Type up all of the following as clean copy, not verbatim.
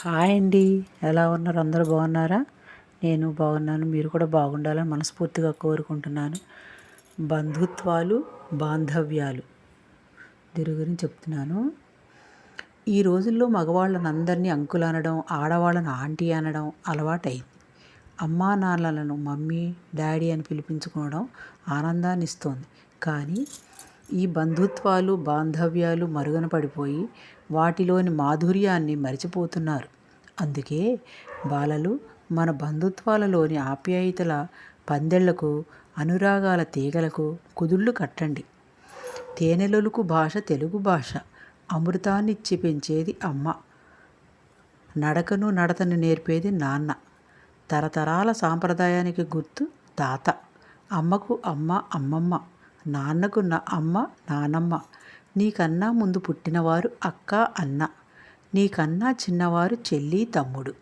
Hi అండి. ఎలా ఉన్నారు? అందరూ బాగున్నారా? నేను బాగున్నాను. మీరు కూడా బాగుండాలని మనస్ఫూర్తిగా కోరుకుంటున్నాను. బంధుత్వాలు, బాంధవ్యాలు దీని గురించి చెప్తున్నాను. ఈ రోజుల్లో మగవాళ్ళని అందరినీ అంకుల్ అనడం, ఆడవాళ్ళని ఆంటీ అనడం అలవాటైంది. అమ్మా నాన్నలను మమ్మీ, డాడీ అని పిలిపించుకోవడం ఆనందాన్ని ఇస్తోంది. కానీ ఈ బంధుత్వాలు, బాంధవ్యాలు మరుగున పడిపోయి వాటిలోని మాధుర్యాన్ని మరిచిపోతున్నారు. అందుకే బాలలు మన బంధుత్వాలలోని ఆప్యాయతల పందెళ్లకు, అనురాగాల తీగలకు కుదుళ్ళు కట్టండి. తేనెలొలుకు భాష తెలుగు భాష. అమృతాన్నిచ్చి పెంచేది అమ్మ. నడకను నడతను నేర్పేది నాన్న. తరతరాల సాంప్రదాయానికి గుర్తు తాత. అమ్మకు అమ్మ అమ్మమ్మ, నాన్నకు అమ్మ నానమ్మ. నీకన్నా ముందు పుట్టినవారు అక్క అన్న, నీకన్నా చిన్నవారు చెల్లి తమ్ముడు.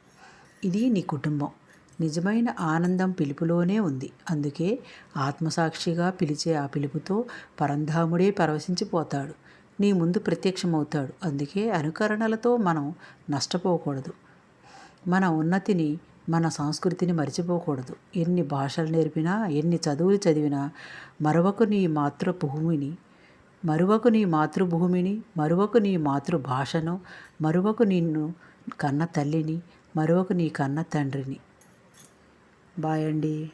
ఇది నీ కుటుంబం. నిజమైన ఆనందం పిలుపులోనే ఉంది. అందుకే ఆత్మసాక్షిగా పిలిచే ఆ పిలుపుతో పరంధాముడే పరవశించిపోతాడు. నీ ముందు ప్రత్యక్షమవుతాడు. అందుకే అనుకరణలతో మనం నష్టపోకూడదు. మన ఉన్నతిని, మన సంస్కృతిని మరిచిపోకూడదు. ఎన్ని భాషలు నేర్పినా, ఎన్ని చదువులు చదివినా మరువకు నీ మాతృభూమిని, మరువకు నీ మాతృభాషను, మరువకు నిన్ను కన్న తల్లిని, మరువకు నీ కన్న తండ్రిని. బాయ్ అండి.